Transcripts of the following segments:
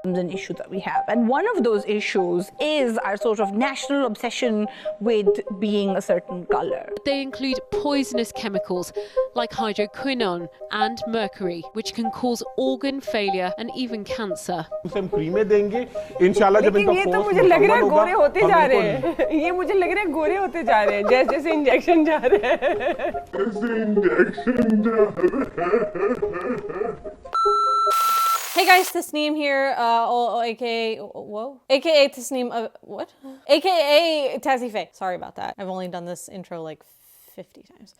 an issue that we have. And one of those issues is our sort of national obsession with being a certain color. They include poisonous chemicals like hydroquinone and mercury, which can cause organ failure and even cancer. हम क्रीमें देंगे इंशाल्लाह जब इनका ये तो मुझे लग रहा है गोरे होते जा रहे हैं ये मुझे लग रहा है गोरे होते जा रहे हैं जैसे जैसे इंजेक्शन जा रहे हैं Hey guys, Tasneem here, aka Tasneem, what? AKA Tazzy Faye. Sorry about that. I've only done this intro like 50 times.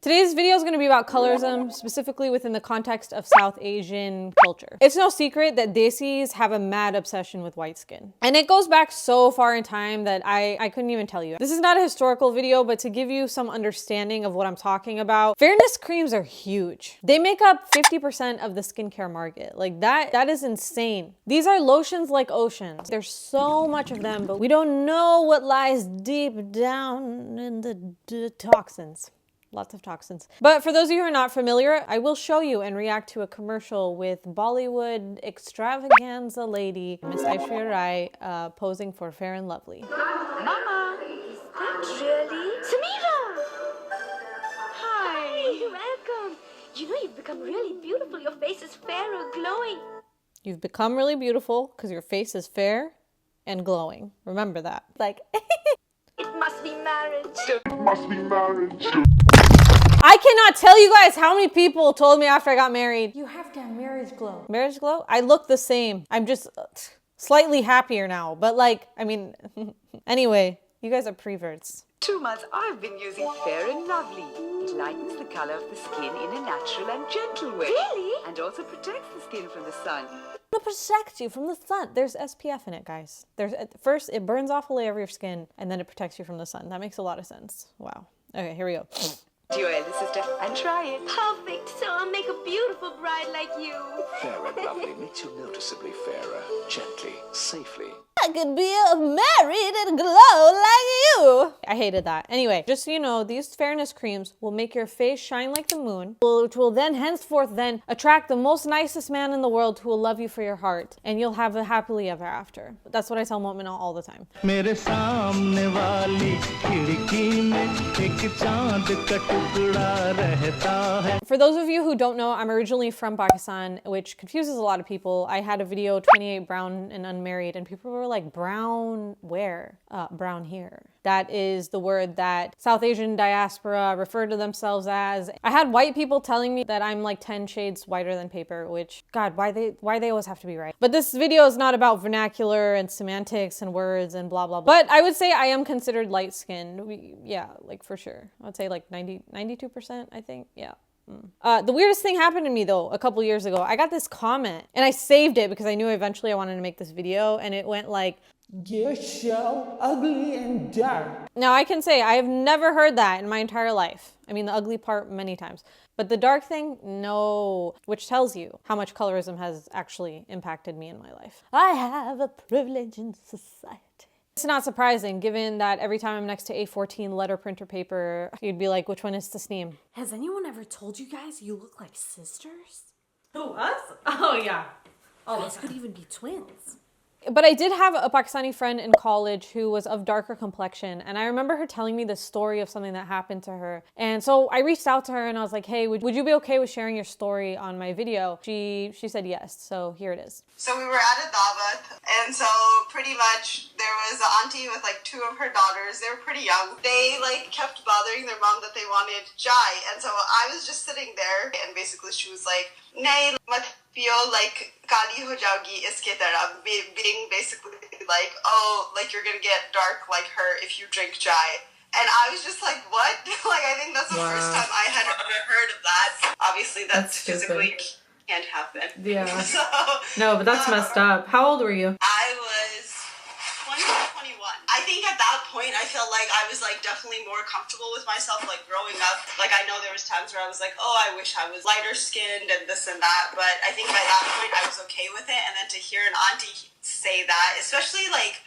Today's video is going to be about colorism, specifically within the context of South Asian culture. It's no secret that Desis have a mad obsession with white skin. And it goes back so far in time that I couldn't even tell you. This is not a historical video, but to give you some understanding of what I'm talking about, fairness creams are huge. They make up 50% of the skincare market. Like that is insane. These are lotions like oceans. There's so much of them, but we don't know what lies deep down in the toxins. Lots of toxins. But for those of you who are not familiar, I will show you and react to a commercial with Bollywood extravaganza lady, Miss Aishwarya Rai, posing for Fair and Lovely. Mama, is that really? Samira! Hi. Welcome. You know you've become really beautiful. Your face is fair and glowing. You've become really beautiful because your face is fair and glowing. Remember that. Like, it must be marriage. It must be marriage. I cannot tell you guys how many people told me after I got married, you have to have marriage glow. Marriage glow? I look the same. I'm just slightly happier now. But like, I mean, anyway, you guys are preverts. 2 months I've been using Fair and Lovely. It lightens the color of the skin in a natural and gentle way. Really? And also protects the skin from the sun. To protect you from the sun. There's SPF in it, guys. First, it burns off a layer of your skin, and then it protects you from the sun. That makes a lot of sense. Wow. Okay, here we go. To your elder sister, and try it. Perfect. So I'll make a beautiful bride like you. Fair and Lovely makes you noticeably fairer, gently, safely. I could be married and glow like you. I hated that. Anyway, just so you know, these fairness creams will make your face shine like the moon, which will then henceforth then attract the most nicest man in the world who will love you for your heart, and you'll have a happily ever after. That's what I tell Mu'mina all the time. For those of you who don't know, I'm originally from Pakistan, which confuses a lot of people. I had a video, 28 brown and unmarried, and people were like, brown where? Brown here. That is the word that South Asian diaspora refer to themselves as. I had white people telling me that I'm like 10 shades whiter than paper, which, God, why they always have to be right. But this video is not about vernacular and semantics and words and blah, blah, blah. But I would say I am considered light-skinned. Yeah, like for sure. I would say like 92%, I think, yeah. The weirdest thing happened to me though a couple years ago. I got this comment and I saved it because I knew eventually I wanted to make this video, and it went like, "You're so ugly and dark." Now I can say I have never heard that in my entire life. I mean, the ugly part many times, but the dark thing, no, which tells you how much colorism has actually impacted me in my life. I have a privilege in society. It's not surprising, given that every time I'm next to A14 letter printer paper, you'd be like, which one is Tasneem? Has anyone ever told you guys you look like sisters? Who, us? Oh, yeah. Oh, this could even be twins. But I did have a Pakistani friend in college who was of darker complexion, and I remember her telling me the story of something that happened to her. And so I reached out to her and I was like, hey, would you be okay with sharing your story on my video? She said yes, so here it is. So we were at a davat, and so pretty much there was an auntie with like 2 of her daughters. They were pretty young. They like kept bothering their mom that they wanted chai, and so I was just sitting there, and basically she was like, "Nahi mat piyo, like kali ho jaogi iske tarah," being basically like, oh, like you're gonna get dark like her if you drink chai. And I was just like, what? Like, I think that's the first time I had ever heard of that. Obviously, that's physically can't happen. Yeah. So, no, but that's messed up. How old were you? I was 20 or 21. I think at that point, I felt like I was like definitely more comfortable with myself, like growing up. Like, I know there was times where I was like, oh, I wish I was lighter skinned and this and that. But I think by that point, I was okay with it. And then to hear an auntie say that, especially like,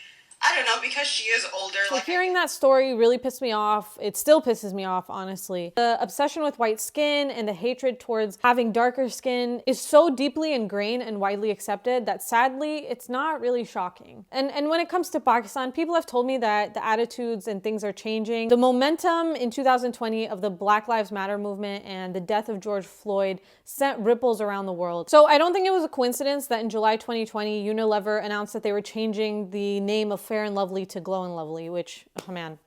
I don't know, because she is older. So hearing that story really pissed me off. It still pisses me off, honestly. The obsession with white skin and the hatred towards having darker skin is so deeply ingrained and widely accepted that sadly, it's not really shocking. And when it comes to Pakistan, people have told me that the attitudes and things are changing. The momentum in 2020 of the Black Lives Matter movement and the death of George Floyd sent ripples around the world. So I don't think it was a coincidence that in July 2020, Unilever announced that they were changing the name of Fair and Lovely to Glow and Lovely, which, oh man,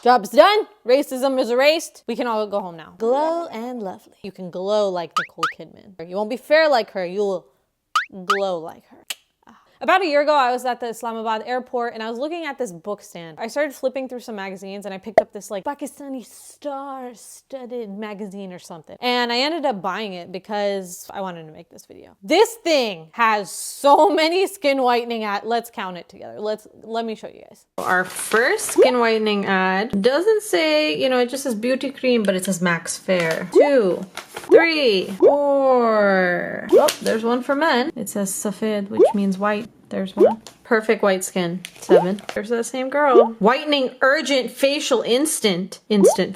job's done. Racism is erased. We can all go home now. Glow and Lovely. You can glow like Nicole Kidman. You won't be fair like her. You'll glow like her. About a year ago, I was at the Islamabad airport and I was looking at this book stand. I started flipping through some magazines and I picked up this like Pakistani star-studded magazine or something. And I ended up buying it because I wanted to make this video. This thing has so many skin whitening ads. Let's count it together. Let me show you guys. Our first skin whitening ad doesn't say, you know, it just says beauty cream, but it says Max Fair. 2, 3, 4. Oh, there's one for men. It says Safed, which means white. There's one. Perfect white skin. 7. There's that same girl. Whitening urgent facial instant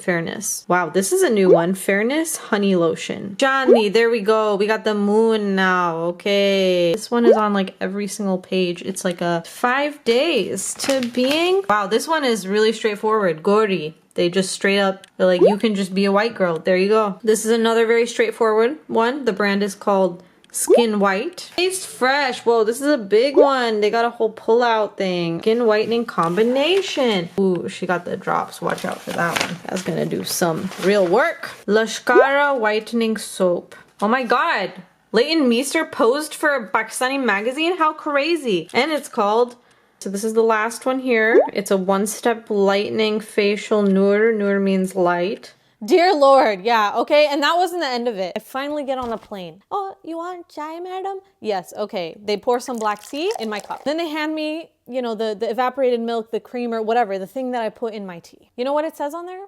fairness. Wow, this is a new one. Fairness honey lotion. Johnny, there we go. We got the moon now. Okay. This one is on like every single page. It's like a 5 days to being. Wow, this one is really straightforward. Gori. They just straight up, they're like, you can just be a white girl. There you go. This is another very straightforward one. The brand is called Skin White. Taste Fresh. Whoa, this is a big one. They got a whole pull-out thing. Skin whitening combination. Ooh, she got the drops. Watch out for that one. That's gonna do some real work. Lashkara whitening soap. Oh my god. Leighton Meester posed for a Pakistani magazine? How crazy. And it's called, so this is the last one here. It's a one-step lightening facial Noor. Noor means light. Dear Lord, yeah, okay, and that wasn't the end of it. I finally get on the plane. Oh, you want chai, madam? Yes, okay. They pour some black tea in my cup. Then they hand me, you know, the evaporated milk, the creamer, whatever, the thing that I put in my tea. You know what it says on there?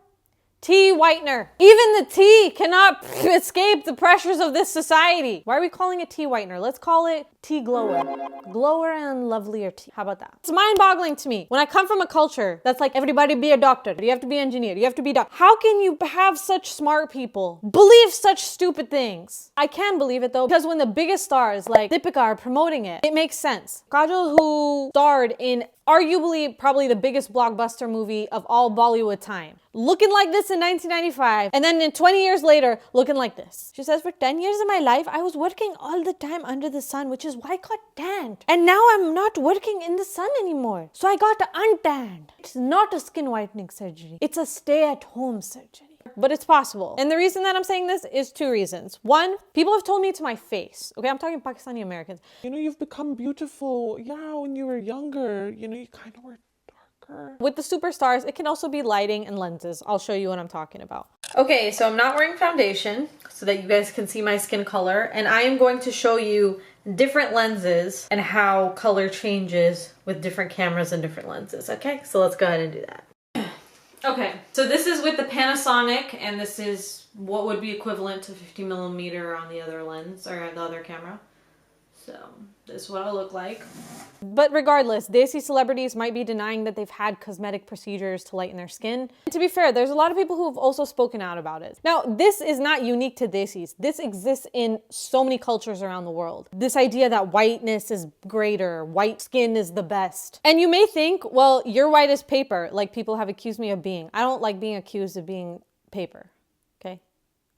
Tea whitener. Even the tea cannot escape the pressures of this society. Why are we calling it tea whitener? Let's call it tea glower. Glower and lovelier tea. How about that? It's mind-boggling to me. When I come from a culture that's like, everybody be a doctor, you have to be an engineer, you have to be a doctor. How can you have such smart people believe such stupid things? I can believe it though, because when the biggest stars like Deepika are promoting it, it makes sense. Kajol, who starred in arguably probably the biggest blockbuster movie of all Bollywood time, looking like this in 1995, and then in 20 years later, looking like this. She says, for 10 years of my life, I was working all the time under the sun, which is why I got tanned. And now I'm not working in the sun anymore. So I got untanned. It's not a skin whitening surgery. It's a stay-at-home surgery. But it's possible. And the reason that I'm saying this is 2 reasons. 1, people have told me to my face. Okay, I'm talking Pakistani Americans. You know, you've become beautiful. Yeah, when you were younger, you know, you kind of were darker. With the superstars, it can also be lighting and lenses. I'll show you what I'm talking about. Okay, so I'm not wearing foundation so that you guys can see my skin color. And I am going to show you different lenses and how color changes with different cameras and different lenses. Okay, so let's go ahead and do that. Okay, so this is with the Panasonic, and this is what would be equivalent to 50mm on the other lens, or the other camera. So, this is what I look like. But regardless, Desi celebrities might be denying that they've had cosmetic procedures to lighten their skin. And to be fair, there's a lot of people who have also spoken out about it. Now, this is not unique to Desis. This exists in so many cultures around the world. This idea that whiteness is greater, white skin is the best. And you may think, well, you're white as paper, like people have accused me of being. I don't like being accused of being paper, okay?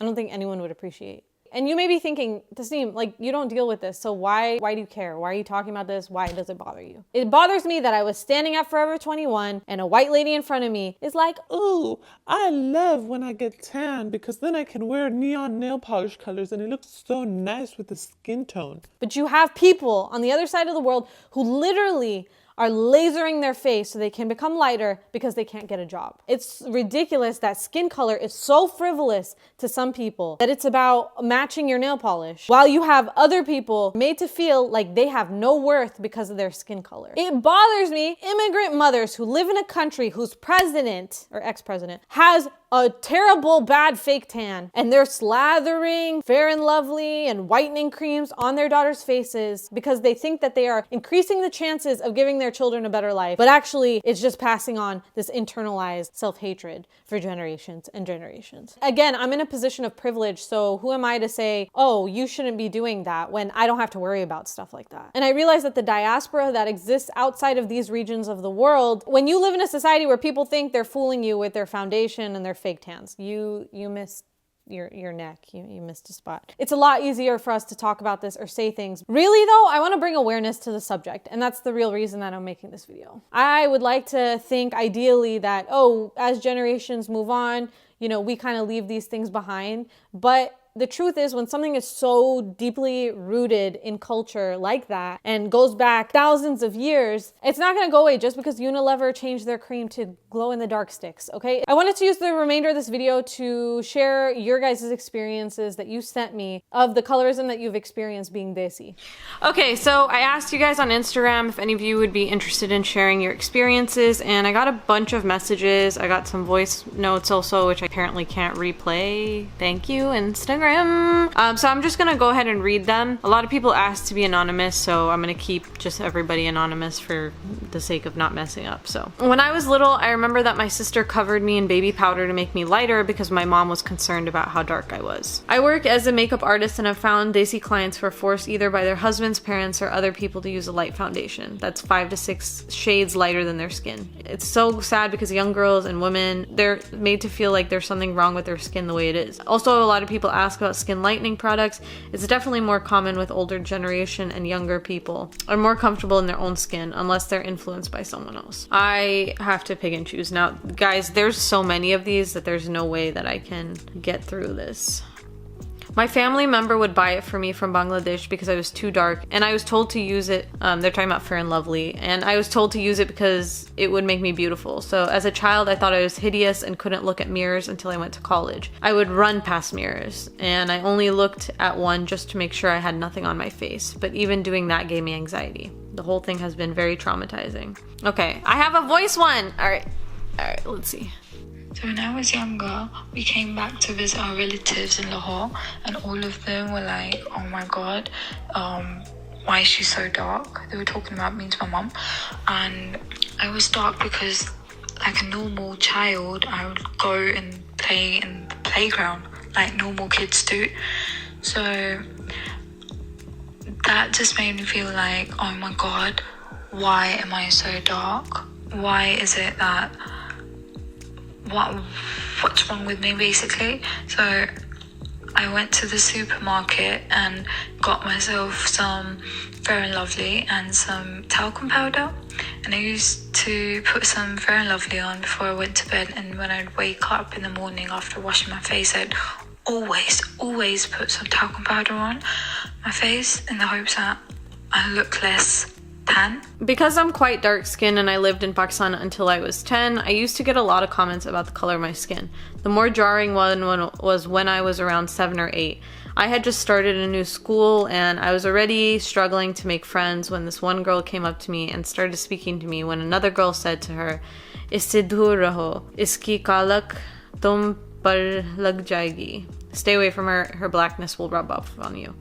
I don't think anyone would appreciate. And you may be thinking, Tasneem, like, you don't deal with this, so why do you care? Why are you talking about this? Why does it bother you? It bothers me that I was standing at Forever 21 and a white lady in front of me is like, ooh, I love when I get tan because then I can wear neon nail polish colors and it looks so nice with the skin tone. But you have people on the other side of the world who literally are lasering their face so they can become lighter because they can't get a job. It's ridiculous that skin color is so frivolous to some people that it's about matching your nail polish, while you have other people made to feel like they have no worth because of their skin color. It bothers me, immigrant mothers who live in a country whose president, or ex-president, has a terrible bad fake tan, and they're slathering Fair and Lovely and whitening creams on their daughters' faces because they think that they are increasing the chances of giving their their children a better life, but actually it's just passing on this internalized self-hatred for generations and generations. Again, I'm in a position of privilege, so who am I to say, oh, you shouldn't be doing that when I don't have to worry about stuff like that? And I realize that the diaspora that exists outside of these regions of the world, when you live in a society where people think they're fooling you with their foundation and their fake tans, you missed your neck. You missed a spot. It's a lot easier for us to talk about this or say things. Really though, I want to bring awareness to the subject, and that's the real reason that I'm making this video. I would like to think ideally that, oh, as generations move on, you know, we kind of leave these things behind, but the truth is, when something is so deeply rooted in culture like that and goes back thousands of years, it's not going to go away just because Unilever changed their cream to glow-in-the-dark sticks, okay? I wanted to use the remainder of this video to share your guys' experiences that you sent me of the colorism that you've experienced being desi. Okay, so I asked you guys on Instagram if any of you would be interested in sharing your experiences, and I got a bunch of messages. I got some voice notes also, which I apparently can't replay. Thank you, Instagram. So I'm just gonna go ahead and read them. A lot of people asked to be anonymous, so I'm gonna keep just everybody anonymous for the sake of not messing up. So when I was little, I remember that my sister covered me in baby powder to make me lighter because my mom was concerned about how dark I was. I work as a makeup artist and have found desi clients who are forced either by their husband's parents or other people to use a light foundation that's 5 to 6 shades lighter than their skin. It's so sad because young girls and women, they're made to feel like there's something wrong with their skin the way it is. Also, a lot of people ask about skin lightening products. It's definitely more common with older generation, and younger people are more comfortable in their own skin unless they're influenced by someone else. I have to pick and choose. Now, guys, there's so many of these that there's no way that I can get through this. My family member would buy it for me from Bangladesh because I was too dark, and I was told to use it, they're talking about Fair and Lovely, and I was told to use it because it would make me beautiful. So as a child, I thought I was hideous and couldn't look at mirrors until I went to college. I would run past mirrors, and I only looked at one just to make sure I had nothing on my face, but even doing that gave me anxiety. The whole thing has been very traumatizing. Okay, I have a voice one! Alright, let's see. So when I was younger, we came back to visit our relatives in Lahore, and all of them were like, oh my god, why is she so dark? They were talking about me to my mum, and I was dark because, like a normal child, I would go and play in the playground like normal kids do. So that just made me feel like, oh my god, why am I so dark? Why is it that what's wrong with me, basically? So I went to the supermarket and got myself some Fair and Lovely and some talcum powder, and I used to put some Fair and Lovely on before I went to bed, and when I'd wake up in the morning after washing my face, I'd always put some talcum powder on my face in the hopes that I look less tan. Because I'm quite dark skinned and I lived in Pakistan until I was 10, I used to get a lot of comments about the color of my skin. The more jarring one was when I was around 7 or 8. I had just started a new school and I was already struggling to make friends when this one girl came up to me and started speaking to me when another girl said to her, "Isse dur raho, iski kalak tum par lag jayegi." Stay away from her, her blackness will rub off on you.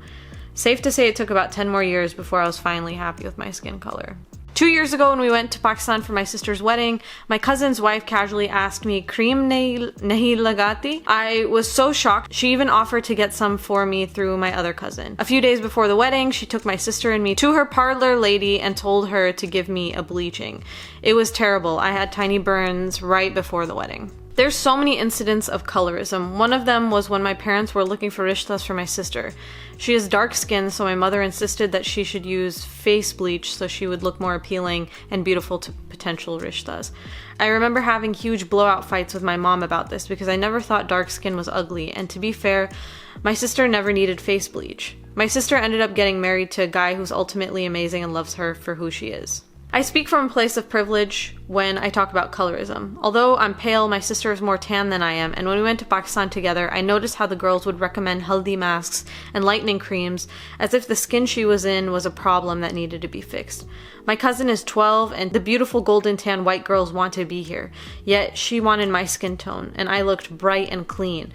Safe to say it took about 10 more years before I was finally happy with my skin color. 2 years ago when we went to Pakistan for my sister's wedding, my cousin's wife casually asked me, "Cream nahi lagati?" I was so shocked. She even offered to get some for me through my other cousin. A few days before the wedding, she took my sister and me to her parlor lady and told her to give me a bleaching. It was terrible. I had tiny burns right before the wedding. There's so many incidents of colorism. One of them was when my parents were looking for rishtas for my sister. She is dark skinned, so my mother insisted that she should use face bleach so she would look more appealing and beautiful to potential rishtas. I remember having huge blowout fights with my mom about this because I never thought dark skin was ugly, and to be fair, my sister never needed face bleach. My sister ended up getting married to a guy who's ultimately amazing and loves her for who she is. I speak from a place of privilege when I talk about colorism. Although I'm pale, my sister is more tan than I am, and when we went to Pakistan together, I noticed how the girls would recommend haldi masks and lightening creams as if the skin she was in was a problem that needed to be fixed. My cousin is 12, and the beautiful golden tan white girls want to be here, yet she wanted my skin tone, and I looked bright and clean.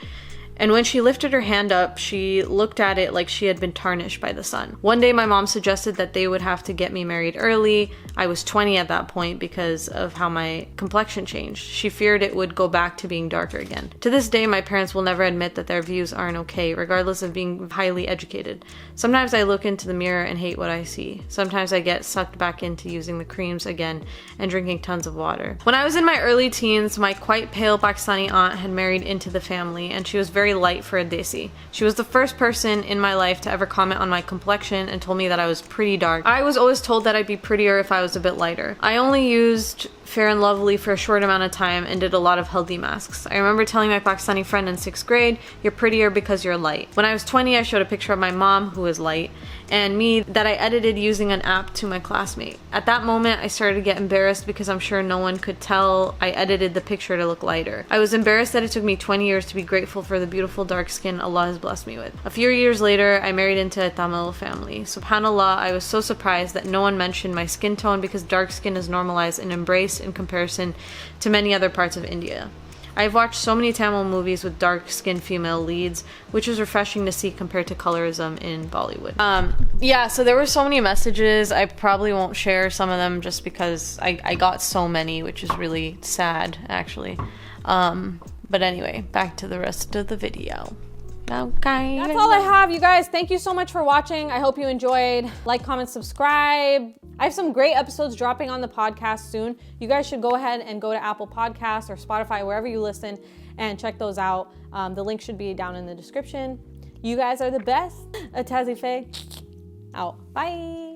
And when she lifted her hand up, she looked at it like she had been tarnished by the sun. One day my mom suggested that they would have to get me married early. I was 20 at that point because of how my complexion changed. She feared it would go back to being darker again. To this day, my parents will never admit that their views aren't okay, regardless of being highly educated. Sometimes I look into the mirror and hate what I see. Sometimes I get sucked back into using the creams again and drinking tons of water. When I was in my early teens, my quite pale Pakistani aunt had married into the family, and she was very light for a Desi. She was the first person in my life to ever comment on my complexion and told me that I was pretty dark. I was always told that I'd be prettier if I was a bit lighter. I only used Fair and Lovely for a short amount of time and did a lot of healthy masks. I remember telling my Pakistani friend in 6th grade, "You're prettier because you're light." When I was 20, I showed a picture of my mom, who is light, and me that I edited using an app to my classmate. At that moment, I started to get embarrassed because I'm sure no one could tell I edited the picture to look lighter. I was embarrassed that it took me 20 years to be grateful for the beautiful dark skin Allah has blessed me with. A few years later, I married into a Tamil family. SubhanAllah, I was so surprised that no one mentioned my skin tone because dark skin is normalized and embraced in comparison to many other parts of India. I've watched so many Tamil movies with dark-skinned female leads, which is refreshing to see compared to colorism in Bollywood. Yeah, so there were so many messages. I probably won't share some of them just because I got so many, which is really sad, actually. But anyway, back to the rest of the video. Okay. That's all I have, you guys. Thank you so much for watching. I hope you enjoyed. Like, comment, subscribe. I have some great episodes dropping on the podcast soon. You guys should go ahead and go to Apple Podcasts or Spotify, wherever you listen, and check those out. The link should be down in the description. You guys are the best. A Tazzy Faye out. Bye.